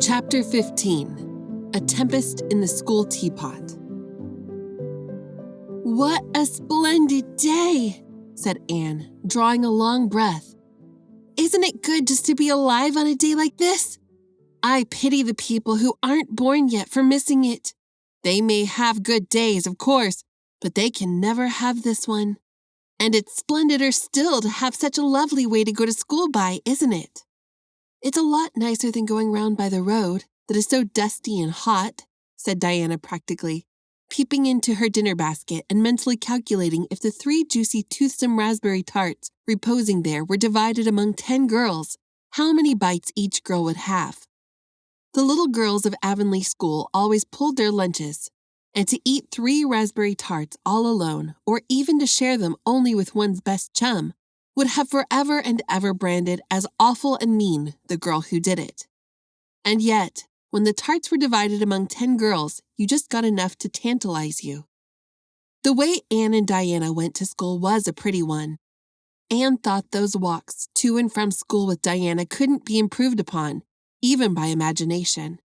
Chapter 15. A Tempest in the School Teapot. "What a splendid day," said Anne, drawing a long breath. "Isn't it good just to be alive on a day like this? I pity the people who aren't born yet for missing it. They may have good days, of course, but they can never have this one. And it's splendider still to have such a lovely way to go to school by, isn't it?" "It's a lot nicer than going round by the road that is so dusty and hot," said Diana practically, peeping into her dinner basket and mentally calculating if the 3 juicy toothsome raspberry tarts reposing there were divided among 10 girls, how many bites each girl would have. The little girls of Avonlea School always pulled their lunches, and to eat 3 raspberry tarts all alone, or even to share them only with one's best chum, would have forever and ever branded as awful and mean the girl who did it. And yet, when the tarts were divided among 10 girls, you just got enough to tantalize you. The way Anne and Diana went to school was a pretty one. Anne thought those walks to and from school with Diana couldn't be improved upon, even by imagination.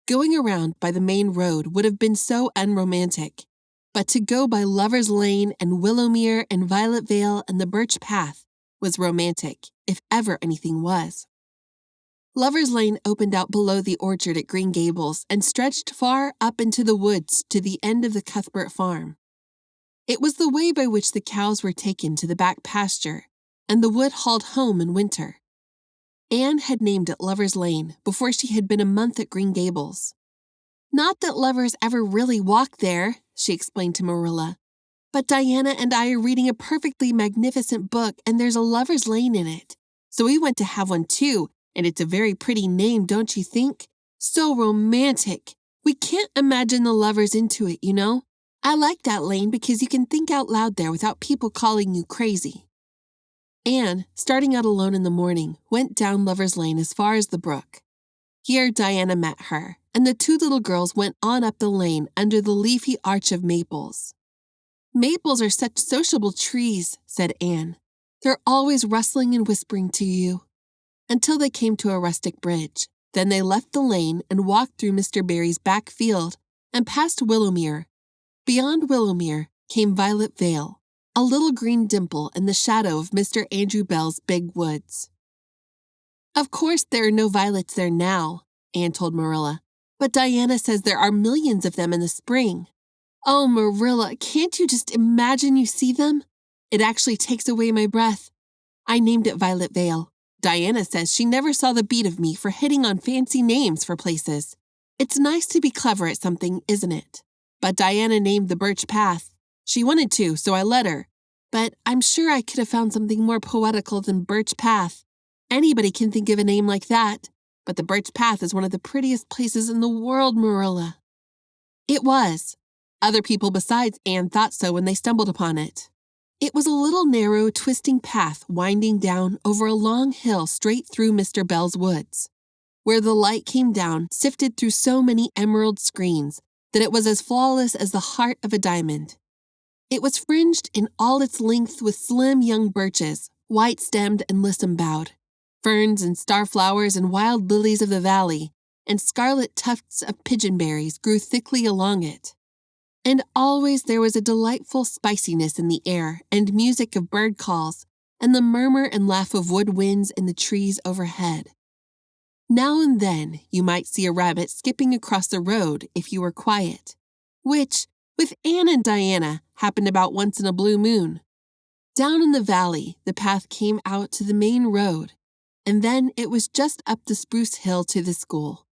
Going around by the main road would have been so unromantic, but to go by Lover's Lane and Willowmere and Violet Vale and the Birch Path was romantic, if ever anything was. Lover's Lane opened out below the orchard at Green Gables and stretched far up into the woods to the end of the Cuthbert farm. It was the way by which the cows were taken to the back pasture and the wood hauled home in winter. Anne had named it Lover's Lane before she had been a month at Green Gables. "Not that lovers ever really walk there," she explained to Marilla, "but Diana and I are reading a perfectly magnificent book and there's a Lover's Lane in it. So we went to have one too, and it's a very pretty name, don't you think? So romantic. We can't imagine the lovers into it, you know. I like that lane because you can think out loud there without people calling you crazy." Anne, starting out alone in the morning, went down Lover's Lane as far as the brook. Here Diana met her, and the 2 little girls went on up the lane under the leafy arch of maples. "Maples are such sociable trees," said Anne. "They're always rustling and whispering to you." Until they came to a rustic bridge. Then they left the lane and walked through Mr. Barry's back field and past Willowmere. Beyond Willowmere came Violet Vale, a little green dimple in the shadow of Mr. Andrew Bell's big woods. "Of course there are no violets there now," Anne told Marilla, "but Diana says there are millions of them in the spring. Oh, Marilla, can't you just imagine you see them? It actually takes away my breath. I named it Violet Vale. Diana says she never saw the beat of me for hitting on fancy names for places. It's nice to be clever at something, isn't it? But Diana named the Birch Path. She wanted to, so I let her. But I'm sure I could have found something more poetical than Birch Path. Anybody can think of a name like that. But the Birch Path is one of the prettiest places in the world, Marilla." It was. Other people besides Anne thought so when they stumbled upon it. It was a little narrow, twisting path winding down over a long hill straight through Mr. Bell's woods, where the light came down, sifted through so many emerald screens that it was as flawless as the heart of a diamond. It was fringed in all its length with slim young birches, white-stemmed and lissom-boughed, ferns and starflowers and wild lilies of the valley, and scarlet tufts of pigeonberries grew thickly along it. And always there was a delightful spiciness in the air and music of bird calls and the murmur and laugh of wood winds in the trees overhead. Now and then you might see a rabbit skipping across the road if you were quiet, which, with Anne and Diana, happened about once in a blue moon. Down in the valley, the path came out to the main road, and then it was just up the spruce hill to the school.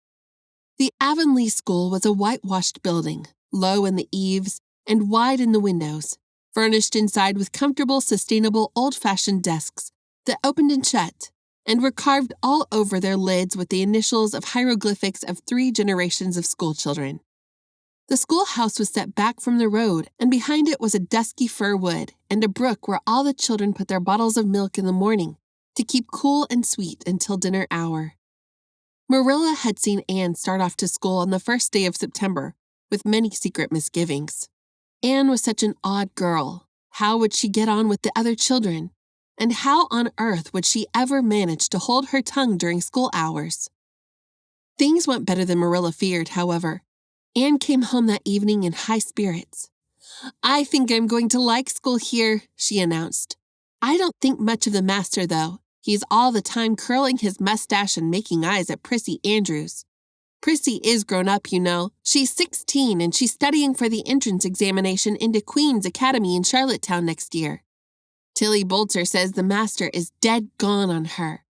The Avonlea School was a whitewashed building, low in the eaves and wide in the windows, furnished inside with comfortable, sustainable, old-fashioned desks that opened and shut, and were carved all over their lids with the initials of hieroglyphics of 3 generations of schoolchildren. The schoolhouse was set back from the road, and behind it was a dusky fir wood and a brook where all the children put their bottles of milk in the morning to keep cool and sweet until dinner hour. Marilla had seen Anne start off to school on the first day of September, with many secret misgivings. Anne was such an odd girl. How would she get on with the other children? And how on earth would she ever manage to hold her tongue during school hours? Things went better than Marilla feared, however. Anne came home that evening in high spirits. "I think I'm going to like school here," she announced. "I don't think much of the master, though. He's all the time curling his mustache and making eyes at Prissy Andrews. Prissy is grown up, you know. She's 16 and she's studying for the entrance examination into Queen's Academy in Charlottetown next year. Tilly Boulter says the master is dead gone on her.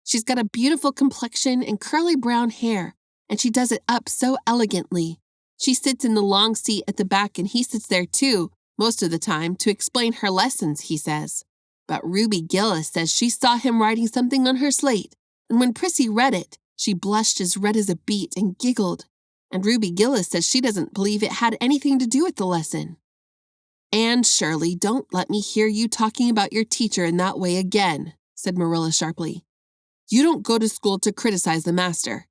She's got a beautiful complexion and curly brown hair, and she does it up so elegantly. She sits in the long seat at the back and he sits there too, most of the time, to explain her lessons, he says. But Ruby Gillis says she saw him writing something on her slate, and when Prissy read it, she blushed as red as a beet and giggled. And Ruby Gillis says she doesn't believe it had anything to do with the lesson." "Anne Shirley, don't let me hear you talking about your teacher in that way again," said Marilla sharply. "You don't go to school to criticize the master.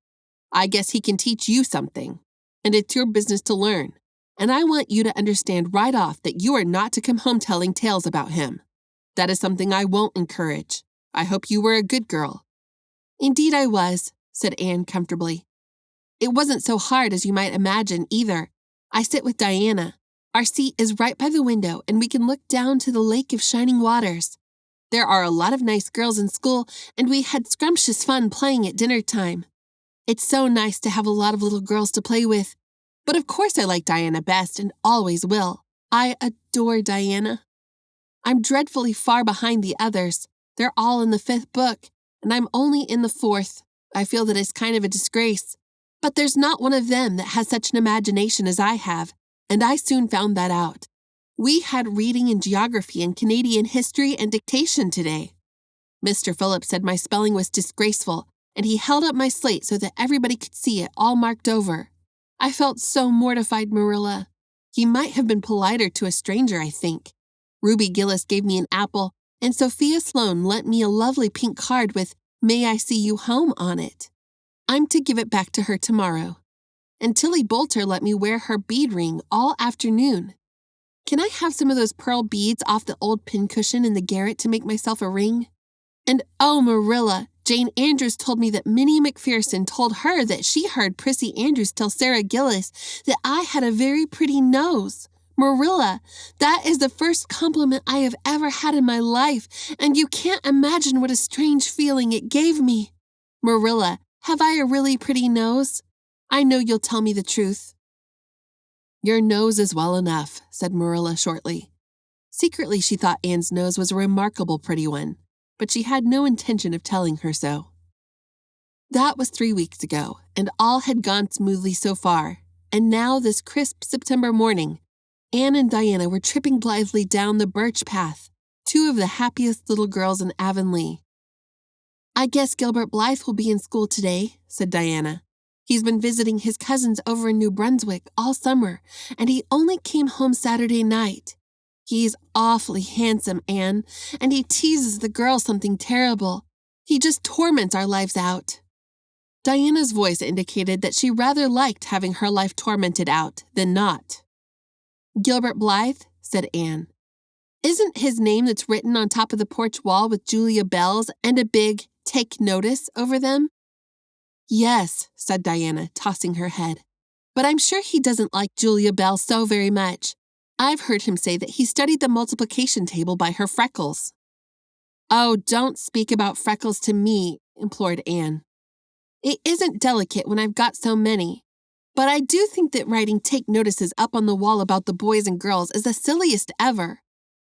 I guess he can teach you something, and it's your business to learn. And I want you to understand right off that you are not to come home telling tales about him. That is something I won't encourage. I hope you were a good girl." "Indeed I was," said Anne comfortably. "It wasn't so hard as you might imagine, either. I sit with Diana. Our seat is right by the window, and we can look down to the lake of shining waters. There are a lot of nice girls in school, and we had scrumptious fun playing at dinner time. It's so nice to have a lot of little girls to play with. But of course I like Diana best, and always will. I adore Diana. I'm dreadfully far behind the others. They're all in the 5th book, and I'm only in the 4th. I feel that it's kind of a disgrace. But there's not one of them that has such an imagination as I have, and I soon found that out. We had reading and geography and Canadian history and dictation today. Mr. Phillips said my spelling was disgraceful, and he held up my slate so that everybody could see it all marked over. I felt so mortified, Marilla. He might have been politer to a stranger, I think. Ruby Gillis gave me an apple, and Sophia Sloane lent me a lovely pink card with 'May I see you home' on it. I'm to give it back to her tomorrow. And Tilly Boulter let me wear her bead ring all afternoon. Can I have some of those pearl beads off the old pincushion in the garret to make myself a ring? And oh, Marilla, Jane Andrews told me that Minnie McPherson told her that she heard Prissy Andrews tell Sarah Gillis that I had a very pretty nose. Marilla, that is the first compliment I have ever had in my life, and you can't imagine what a strange feeling it gave me. Marilla, have I a really pretty nose? I know you'll tell me the truth." "Your nose is well enough," said Marilla shortly. Secretly, she thought Anne's nose was a remarkable pretty one, but she had no intention of telling her so. That was 3 weeks ago, and all had gone smoothly so far, and now this crisp September morning, Anne and Diana were tripping blithely down the birch path, 2 of the happiest little girls in Avonlea. "I guess Gilbert Blythe will be in school today," said Diana. "He's been visiting his cousins over in New Brunswick all summer, and he only came home Saturday night. He's awfully handsome, Anne, and he teases the girls something terrible. He just torments our lives out." Diana's voice indicated that she rather liked having her life tormented out than not. "Gilbert Blythe?" said Anne. "Isn't his name that's written on top of the porch wall with Julia Bell's and a big 'Take Notice' over them?" "Yes," said Diana, tossing her head. "But I'm sure he doesn't like Julia Bell so very much. I've heard him say that he studied the multiplication table by her freckles." "Oh, don't speak about freckles to me," implored Anne. "It isn't delicate when I've got so many. But I do think that writing 'take notices' up on the wall about the boys and girls is the silliest ever.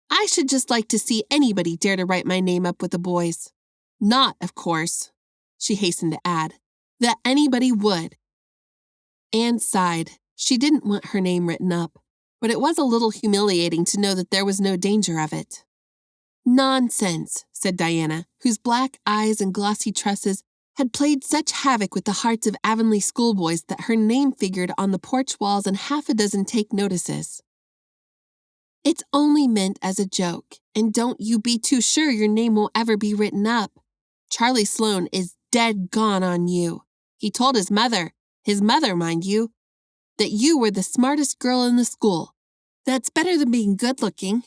I should just like to see anybody dare to write my name up with the boys. Not, of course," she hastened to add, "that anybody would." Anne sighed. She didn't want her name written up, but it was a little humiliating to know that there was no danger of it. "Nonsense," said Diana, whose black eyes and glossy tresses had played such havoc with the hearts of Avonlea schoolboys that her name figured on the porch walls and half a dozen take notices. "It's only meant as a joke, and don't you be too sure your name won't ever be written up. Charlie Sloane is dead gone on you. He told his mother, mind you, that you were the smartest girl in the school. That's better than being good-looking."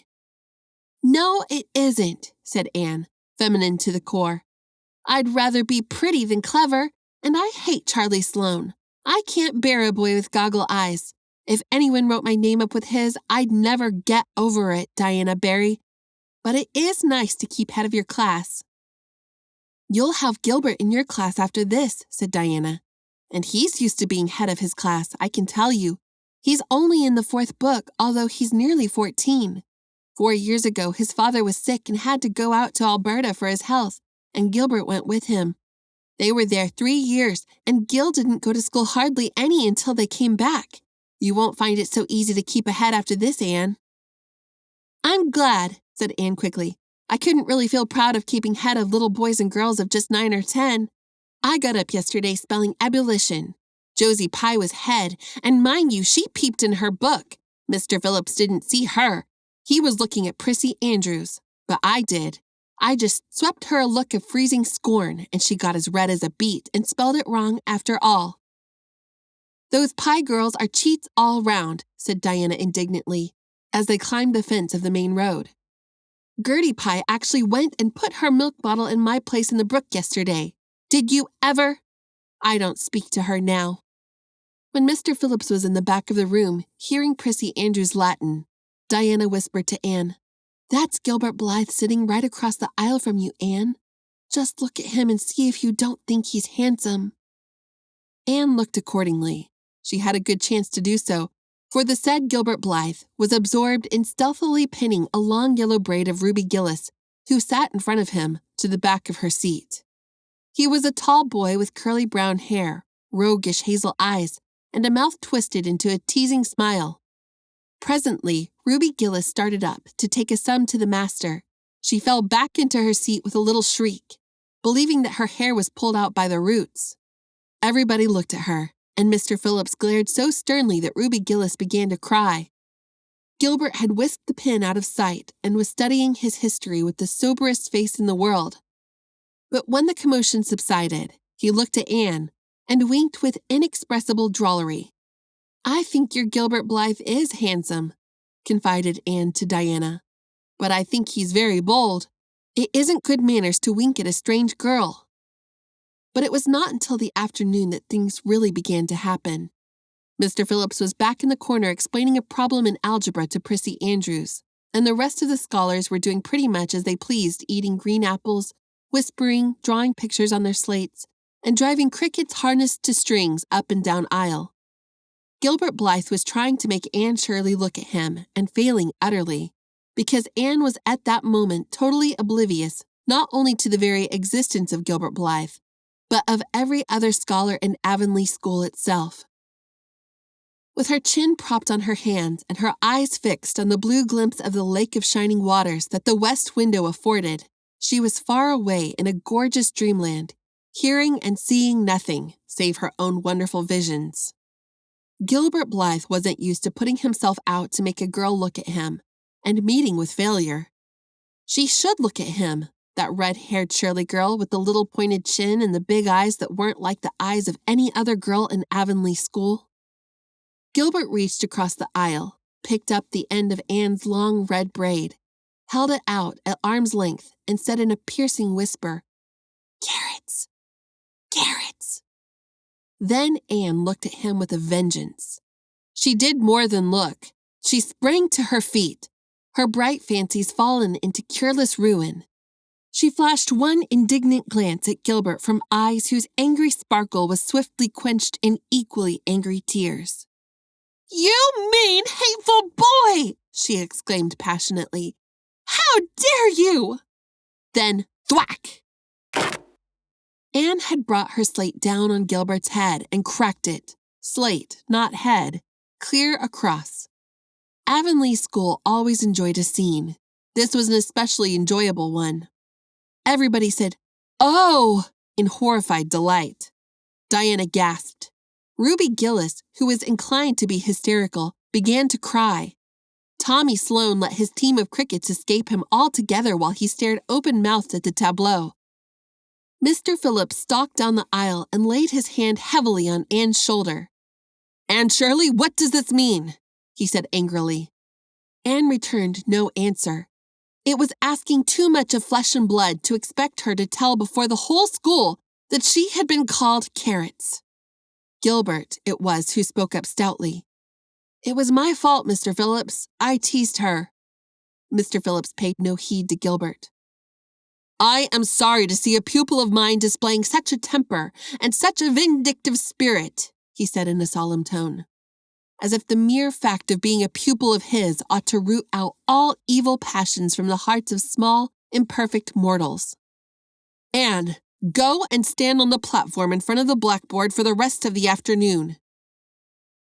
No, it isn't, said Anne, feminine to the core. I'd rather be pretty than clever, and I hate Charlie Sloane. I can't bear a boy with goggle eyes. If anyone wrote my name up with his, I'd never get over it, Diana Barry. But it is nice to keep head of your class. You'll have Gilbert in your class after this, said Diana. And he's used to being head of his class, I can tell you. He's only in the 4th book, although he's nearly 14. 4 years ago, his father was sick and had to go out to Alberta for his health, and Gilbert went with him. They were there 3 years, and Gil didn't go to school hardly any until they came back. You won't find it so easy to keep ahead after this, Anne. I'm glad, said Anne quickly. I couldn't really feel proud of keeping head of little boys and girls of just 9 or 10. I got up yesterday spelling ebullition. Josie Pye was head, and mind you, she peeped in her book. Mr. Phillips didn't see her. He was looking at Prissy Andrews, but I did. I just swept her a look of freezing scorn, and she got as red as a beet and spelled it wrong after all. Those Pye girls are cheats all round, said Diana indignantly, as they climbed the fence of the main road. Gertie Pye actually went and put her milk bottle in my place in the brook yesterday. Did you ever? I don't speak to her now. When Mr. Phillips was in the back of the room, hearing Prissy Andrews' Latin, Diana whispered to Anne, That's Gilbert Blythe sitting right across the aisle from you, Anne. Just look at him and see if you don't think he's handsome. Anne looked accordingly. She had a good chance to do so, for the said Gilbert Blythe was absorbed in stealthily pinning a long yellow braid of Ruby Gillis, who sat in front of him, to the back of her seat. He was a tall boy with curly brown hair, roguish hazel eyes, and a mouth twisted into a teasing smile. Presently, Ruby Gillis started up to take a sum to the master. She fell back into her seat with a little shriek, believing that her hair was pulled out by the roots. Everybody looked at her, and Mr. Phillips glared so sternly that Ruby Gillis began to cry. Gilbert had whisked the pin out of sight and was studying his history with the soberest face in the world. But when the commotion subsided, he looked at Anne and winked with inexpressible drollery. I think your Gilbert Blythe is handsome, confided Anne to Diana, but I think he's very bold. It isn't good manners to wink at a strange girl. But it was not until the afternoon that things really began to happen. Mr. Phillips was back in the corner explaining a problem in algebra to Prissy Andrews, and the rest of the scholars were doing pretty much as they pleased, eating green apples, whispering, drawing pictures on their slates, and driving crickets harnessed to strings up and down aisle. Gilbert Blythe was trying to make Anne Shirley look at him, and failing utterly, because Anne was at that moment totally oblivious not only to the very existence of Gilbert Blythe, but of every other scholar in Avonlea School itself. With her chin propped on her hands and her eyes fixed on the blue glimpse of the lake of shining waters that the west window afforded, she was far away in a gorgeous dreamland, hearing and seeing nothing save her own wonderful visions. Gilbert Blythe wasn't used to putting himself out to make a girl look at him, and meeting with failure. She should look at him, that red-haired Shirley girl with the little pointed chin and the big eyes that weren't like the eyes of any other girl in Avonlea School. Gilbert reached across the aisle, picked up the end of Anne's long red braid, held it out at arm's length, and said in a piercing whisper, Carrots! Carrots! Then Anne looked at him with a vengeance. She did more than look. She sprang to her feet, her bright fancies fallen into cureless ruin. She flashed one indignant glance at Gilbert from eyes whose angry sparkle was swiftly quenched in equally angry tears. You mean, hateful boy! She exclaimed passionately. How dare you! Then, thwack! Anne had brought her slate down on Gilbert's head and cracked it, slate, not head, clear across. Avonlea School always enjoyed a scene. This was an especially enjoyable one. Everybody said, "Oh!" in horrified delight. Diana gasped. Ruby Gillis, who was inclined to be hysterical, began to cry. Tommy Sloane let his team of crickets escape him altogether while he stared open-mouthed at the tableau. Mr. Phillips stalked down the aisle and laid his hand heavily on Anne's shoulder. Anne Shirley, what does this mean? He said angrily. Anne returned no answer. It was asking too much of flesh and blood to expect her to tell before the whole school that she had been called carrots. Gilbert it was who spoke up stoutly. "It was my fault, Mr. Phillips. I teased her." Mr. Phillips paid no heed to Gilbert. "I am sorry to see a pupil of mine displaying such a temper and such a vindictive spirit," he said in a solemn tone, as if the mere fact of being a pupil of his ought to root out all evil passions from the hearts of small, imperfect mortals. "Anne, go and stand on the platform in front of the blackboard for the rest of the afternoon."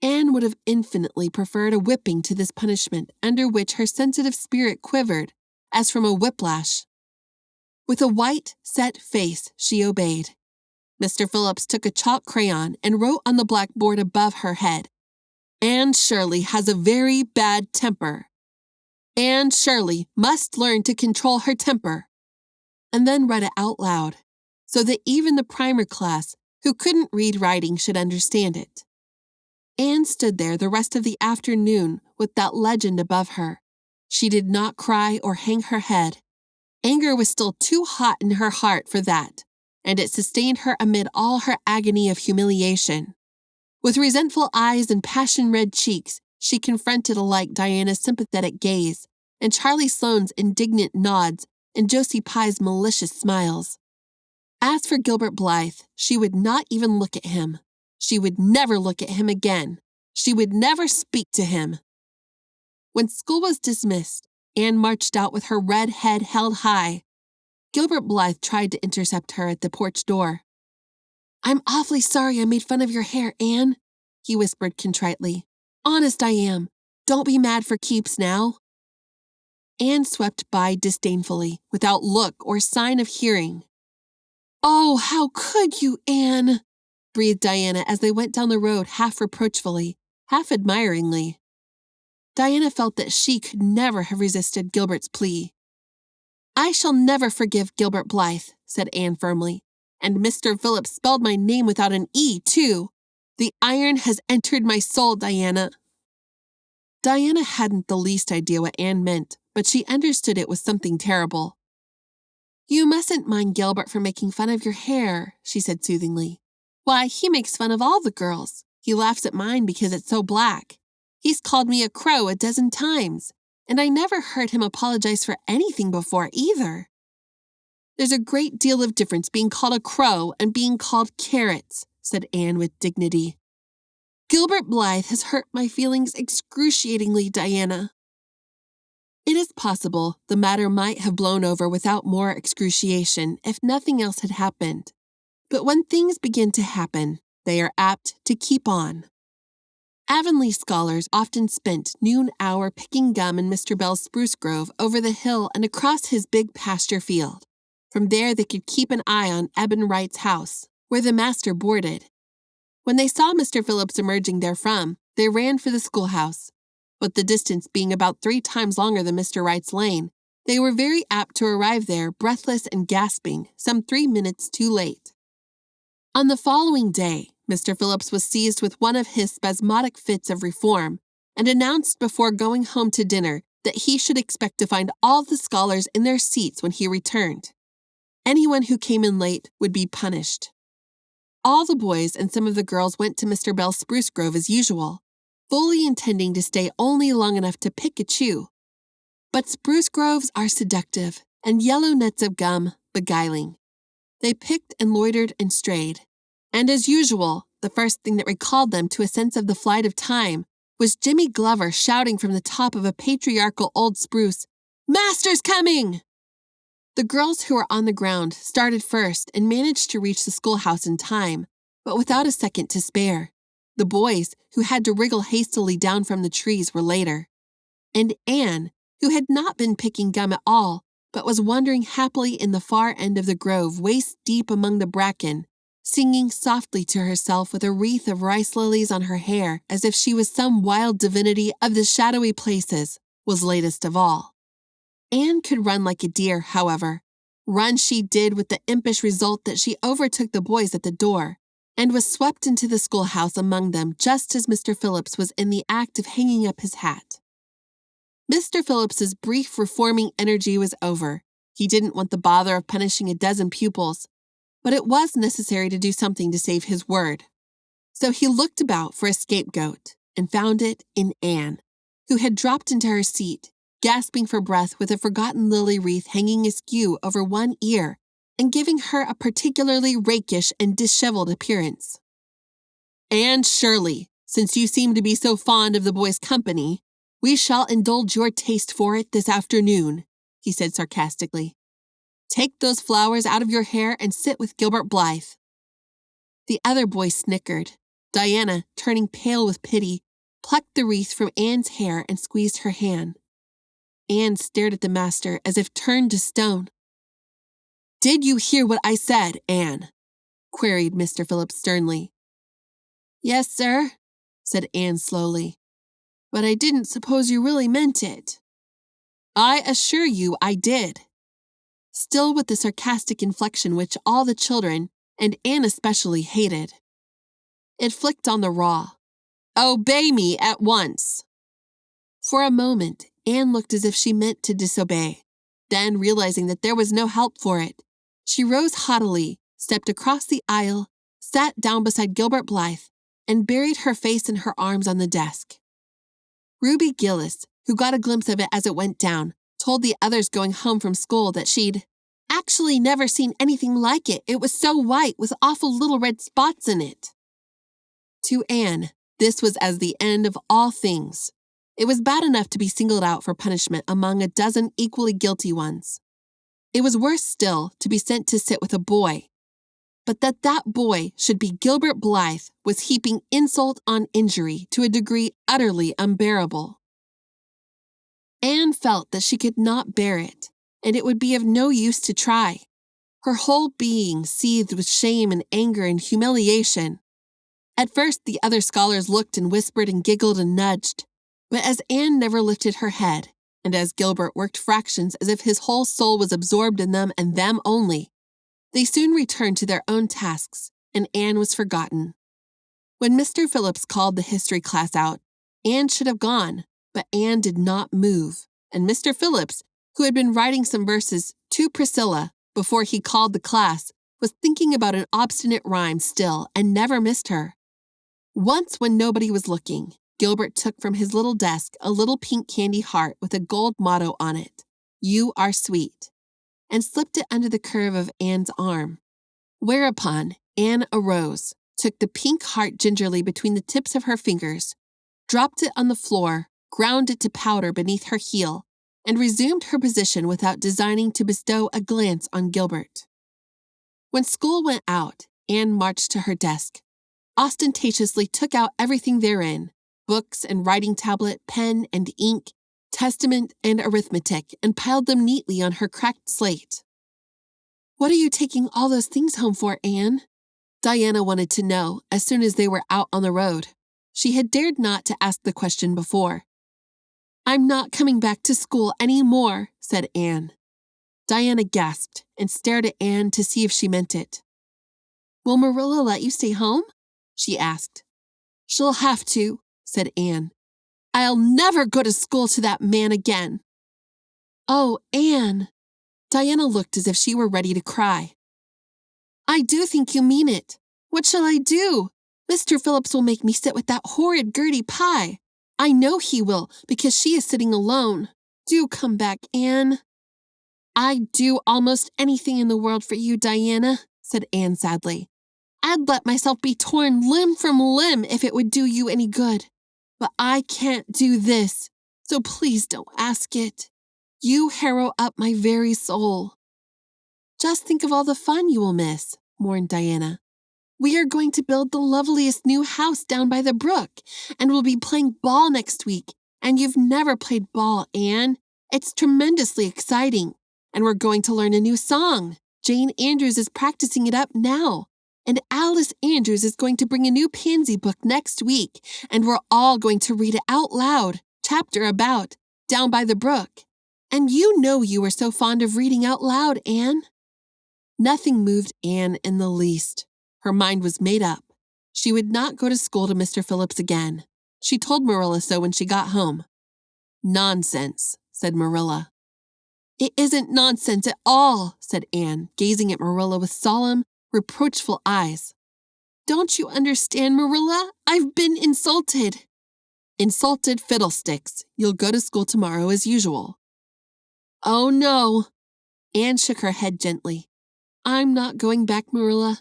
Anne would have infinitely preferred a whipping to this punishment, under which her sensitive spirit quivered, as from a whiplash. With a white, set face, she obeyed. Mr. Phillips took a chalk crayon and wrote on the blackboard above her head, "Anne Shirley has a very bad temper. Anne Shirley must learn to control her temper," and then read it out loud, so that even the primer class, who couldn't read writing, should understand it. Anne stood there the rest of the afternoon with that legend above her. She did not cry or hang her head. Anger was still too hot in her heart for that, and it sustained her amid all her agony of humiliation. With resentful eyes and passion-red cheeks, she confronted alike Diana's sympathetic gaze, and Charlie Sloane's indignant nods, and Josie Pye's malicious smiles. As for Gilbert Blythe, she would not even look at him. She would never look at him again. She would never speak to him. When school was dismissed, Anne marched out with her red head held high. Gilbert Blythe tried to intercept her at the porch door. "I'm awfully sorry I made fun of your hair, Anne," he whispered contritely. "Honest I am. Don't be mad for keeps now." Anne swept by disdainfully, without look or sign of hearing. "Oh, how could you, Anne?" breathed Diana as they went down the road half reproachfully, half admiringly. Diana felt that she could never have resisted Gilbert's plea. "I shall never forgive Gilbert Blythe," said Anne firmly. "And Mr. Phillips spelled my name without an E, too. The iron has entered my soul, Diana." Diana hadn't the least idea what Anne meant, but she understood it was something terrible. "You mustn't mind Gilbert for making fun of your hair," she said soothingly. "Why, he makes fun of all the girls. He laughs at mine because it's so black. He's called me a crow a dozen times, and I never heard him apologize for anything before either." "There's a great deal of difference being called a crow and being called carrots," said Anne with dignity. "Gilbert Blythe has hurt my feelings excruciatingly, Diana." It is possible the matter might have blown over without more excruciation if nothing else had happened. But when things begin to happen, they are apt to keep on. Avonlea scholars often spent noon hour picking gum in Mr. Bell's spruce grove over the hill and across his big pasture field. From there they could keep an eye on Eben Wright's house, where the master boarded. When they saw Mr. Phillips emerging therefrom, they ran for the schoolhouse. But the distance being about 3 times longer than Mr. Wright's lane, they were very apt to arrive there breathless and gasping, some 3 minutes too late. On the following day, Mr. Phillips was seized with one of his spasmodic fits of reform, and announced before going home to dinner that he should expect to find all the scholars in their seats when he returned. Anyone who came in late would be punished. All the boys and some of the girls went to Mr. Bell's spruce grove as usual, fully intending to stay only long enough to pick a chew. But spruce groves are seductive, and yellow nuts of gum beguiling. They picked and loitered and strayed. And as usual, the first thing that recalled them to a sense of the flight of time was Jimmy Glover shouting from the top of a patriarchal old spruce, "Master's coming!" The girls who were on the ground started first and managed to reach the schoolhouse in time, but without a second to spare. The boys, who had to wriggle hastily down from the trees, were later. And Anne, who had not been picking gum at all, but was wandering happily in the far end of the grove waist-deep among the bracken, singing softly to herself with a wreath of rice lilies on her hair as if she was some wild divinity of the shadowy places, was latest of all. Anne could run like a deer, however. Run she did with the impish result that she overtook the boys at the door, and was swept into the schoolhouse among them just as Mr. Phillips was in the act of hanging up his hat. Mr. Phillips's brief reforming energy was over. He didn't want the bother of punishing a dozen pupils, but it was necessary to do something to save his word. So he looked about for a scapegoat and found it in Anne, who had dropped into her seat, gasping for breath with a forgotten lily wreath hanging askew over one ear and giving her a particularly rakish and disheveled appearance. "Anne Shirley, since you seem to be so fond of the boys' company, we shall indulge your taste for it this afternoon," he said sarcastically. "Take those flowers out of your hair and sit with Gilbert Blythe." The other boy snickered. Diana, turning pale with pity, plucked the wreath from Anne's hair and squeezed her hand. Anne stared at the master as if turned to stone. "Did you hear what I said, Anne?" queried Mr. Phillips sternly. "Yes, sir," said Anne slowly. "But I didn't suppose you really meant it." "I assure you I did." Still with the sarcastic inflection which all the children, and Anne especially, hated. It flicked on the raw. "Obey me at once." For a moment, Anne looked as if she meant to disobey. Then, realizing that there was no help for it, she rose haughtily, stepped across the aisle, sat down beside Gilbert Blythe, and buried her face in her arms on the desk. Ruby Gillis, who got a glimpse of it as it went down, told the others going home from school that she'd actually never seen anything like it. It was so white with awful little red spots in it. To Anne, this was as the end of all things. It was bad enough to be singled out for punishment among a dozen equally guilty ones. It was worse still to be sent to sit with a boy. But that boy should be Gilbert Blythe was heaping insult on injury to a degree utterly unbearable. Anne felt that she could not bear it, and it would be of no use to try. Her whole being seethed with shame and anger and humiliation. At first, the other scholars looked and whispered and giggled and nudged. But as Anne never lifted her head, and as Gilbert worked fractions as if his whole soul was absorbed in them and them only, they soon returned to their own tasks, and Anne was forgotten. When Mr. Phillips called the history class out, Anne should have gone, but Anne did not move, and Mr. Phillips, who had been writing some verses to Priscilla before he called the class, was thinking about an obstinate rhyme still and never missed her. Once, when nobody was looking, Gilbert took from his little desk a little pink candy heart with a gold motto on it, "You are sweet," and slipped it under the curve of Anne's arm. Whereupon Anne arose, took the pink heart gingerly between the tips of her fingers, dropped it on the floor, ground it to powder beneath her heel, and resumed her position without designing to bestow a glance on Gilbert. When school went out, Anne marched to her desk, ostentatiously took out everything therein, books and writing tablet, pen and ink, testament and arithmetic, and piled them neatly on her cracked slate. "What are you taking all those things home for, Anne?" Diana wanted to know as soon as they were out on the road. She had dared not to ask the question before. "I'm not coming back to school any more," said Anne. Diana gasped and stared at Anne to see if she meant it. "Will Marilla let you stay home?" she asked. "She'll have to," said Anne. "I'll never go to school to that man again." "Oh, Anne." Diana looked as if she were ready to cry. "I do think you mean it. What shall I do? Mr. Phillips will make me sit with that horrid Gertie Pye. I know he will, because she is sitting alone. Do come back, Anne." "I'd do almost anything in the world for you, Diana," said Anne sadly. "I'd let myself be torn limb from limb if it would do you any good. But I can't do this, so please don't ask it. You harrow up my very soul." "Just think of all the fun you will miss," mourned Diana. "We are going to build the loveliest new house down by the brook, and we'll be playing ball next week. And you've never played ball, Anne. It's tremendously exciting. And we're going to learn a new song. Jane Andrews is practicing it up now. And Alice Andrews is going to bring a new pansy book next week, and we're all going to read it out loud, chapter about, down by the brook. And you know you were so fond of reading out loud, Anne." Nothing moved Anne in the least. Her mind was made up. She would not go to school to Mr. Phillips again. She told Marilla so when she got home. Nonsense, said Marilla. It isn't nonsense at all, said Anne, gazing at Marilla with solemn, reproachful eyes. Don't you understand, Marilla? I've been insulted. Insulted fiddlesticks. You'll go to school tomorrow as usual. Oh, no. Anne shook her head gently. I'm not going back, Marilla.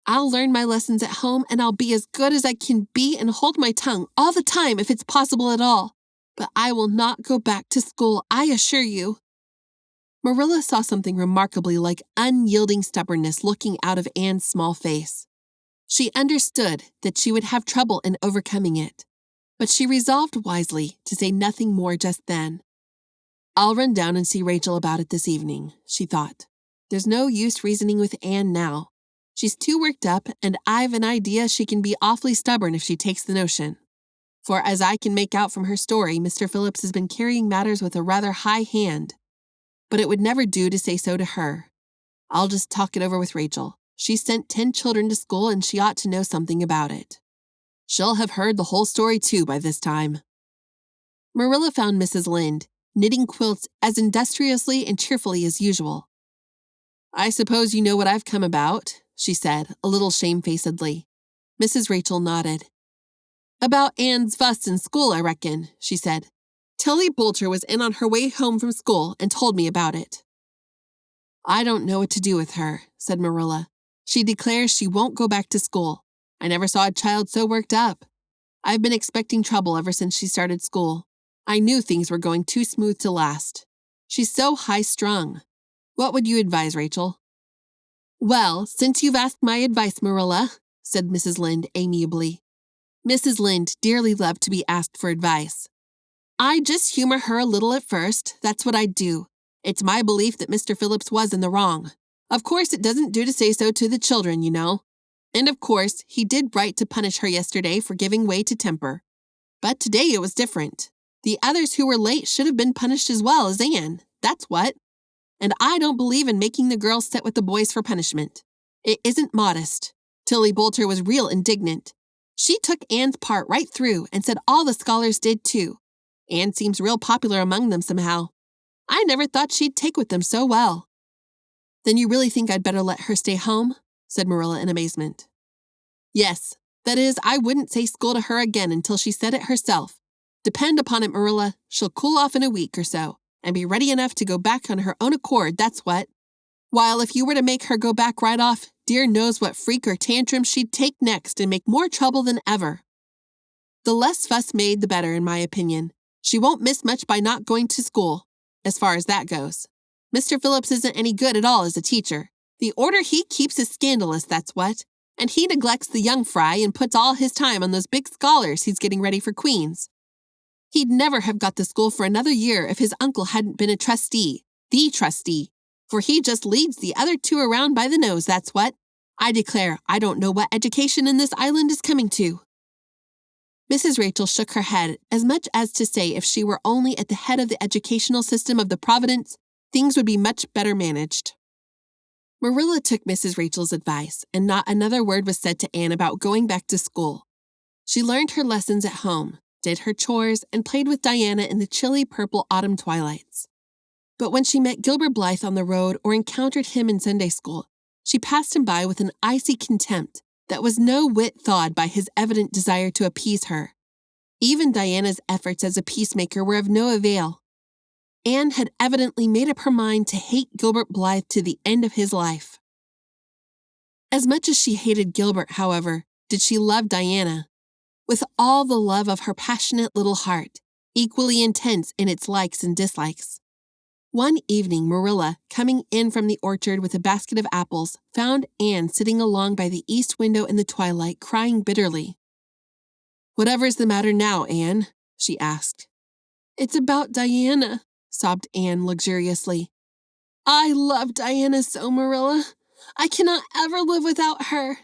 I'll learn my lessons at home and I'll be as good as I can be and hold my tongue all the time if it's possible at all. But I will not go back to school, I assure you. Marilla saw something remarkably like unyielding stubbornness looking out of Anne's small face. She understood that she would have trouble in overcoming it, but she resolved wisely to say nothing more just then. I'll run down and see Rachel about it this evening, she thought. There's no use reasoning with Anne now. She's too worked up, and I've an idea she can be awfully stubborn if she takes the notion. For as I can make out from her story, Mr. Phillips has been carrying matters with a rather high hand. But it would never do to say so to her. I'll just talk it over with Rachel. She sent 10 children to school and she ought to know something about it. She'll have heard the whole story too by this time. Marilla found Mrs. Lynde knitting quilts as industriously and cheerfully as usual. I suppose you know what I've come about, she said, a little shamefacedly. Mrs. Rachel nodded. About Anne's fuss in school, I reckon, she said. Tilly Boulter was in on her way home from school and told me about it. I don't know what to do with her, said Marilla. She declares she won't go back to school. I never saw a child so worked up. I've been expecting trouble ever since she started school. I knew things were going too smooth to last. She's so high-strung. What would you advise, Rachel? Well, since you've asked my advice, Marilla, said Mrs. Lynde amiably. Mrs. Lynde dearly loved to be asked for advice. I just humor her a little at first. That's what I do. It's my belief that Mr. Phillips was in the wrong. Of course, it doesn't do to say so to the children, you know. And of course, he did right to punish her yesterday for giving way to temper. But today it was different. The others who were late should have been punished as well as Anne. That's what. And I don't believe in making the girls sit with the boys for punishment. It isn't modest. Tilly Boulter was real indignant. She took Anne's part right through and said all the scholars did too. Anne seems real popular among them somehow. I never thought she'd take with them so well. Then you really think I'd better let her stay home? Said Marilla in amazement. Yes, that is, I wouldn't say school to her again until she said it herself. Depend upon it, Marilla, she'll cool off in a week or so, and be ready enough to go back on her own accord, that's what. While if you were to make her go back right off, dear knows what freak or tantrum she'd take next and make more trouble than ever. The less fuss made, the better, in my opinion. She won't miss much by not going to school, as far as that goes. Mr. Phillips isn't any good at all as a teacher. The order he keeps is scandalous, that's what. And he neglects the young fry and puts all his time on those big scholars he's getting ready for Queen's. He'd never have got the school for another year if his uncle hadn't been a trustee, the trustee, for he just leads the other two around by the nose, that's what. I declare, I don't know what education in this island is coming to. Mrs. Rachel shook her head, as much as to say if she were only at the head of the educational system of the Providence, things would be much better managed. Marilla took Mrs. Rachel's advice, and not another word was said to Anne about going back to school. She learned her lessons at home, did her chores, and played with Diana in the chilly purple autumn twilights. But when she met Gilbert Blythe on the road or encountered him in Sunday school, she passed him by with an icy contempt that was no whit thawed by his evident desire to appease her. Even Diana's efforts as a peacemaker were of no avail. Anne had evidently made up her mind to hate Gilbert Blythe to the end of his life. As much as she hated Gilbert, however, did she love Diana, with all the love of her passionate little heart, equally intense in its likes and dislikes. One evening, Marilla, coming in from the orchard with a basket of apples, found Anne sitting along by the east window in the twilight, crying bitterly. "Whatever's the matter now, Anne?" she asked. "It's about Diana," sobbed Anne luxuriously. "I love Diana so, Marilla. I cannot ever live without her.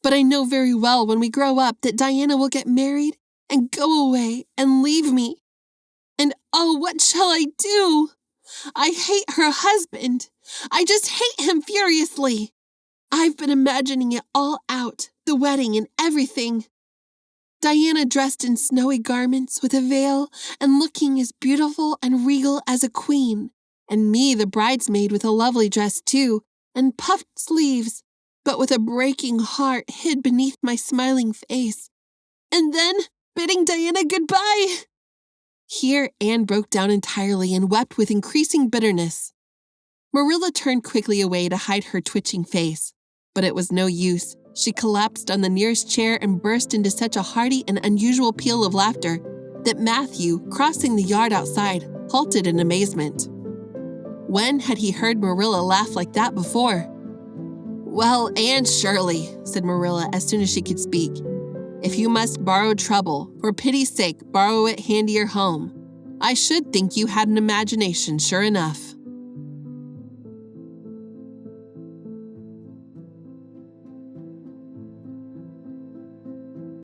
But I know very well when we grow up that Diana will get married and go away and leave me. And oh, what shall I do? I hate her husband. I just hate him furiously. I've been imagining it all out, the wedding and everything. Diana dressed in snowy garments with a veil and looking as beautiful and regal as a queen, and me the bridesmaid with a lovely dress too, and puffed sleeves, but with a breaking heart hid beneath my smiling face. And then bidding Diana goodbye. Here Anne broke down entirely and wept with increasing bitterness. Marilla turned quickly away to hide her twitching face, but it was no use. She collapsed on the nearest chair and burst into such a hearty and unusual peal of laughter that Matthew, crossing the yard outside, halted in amazement. When had he heard Marilla laugh like that before? "Well, Anne Shirley," said Marilla as soon as she could speak, "if you must borrow trouble, for pity's sake borrow it handier home. I should think you had an imagination, sure enough."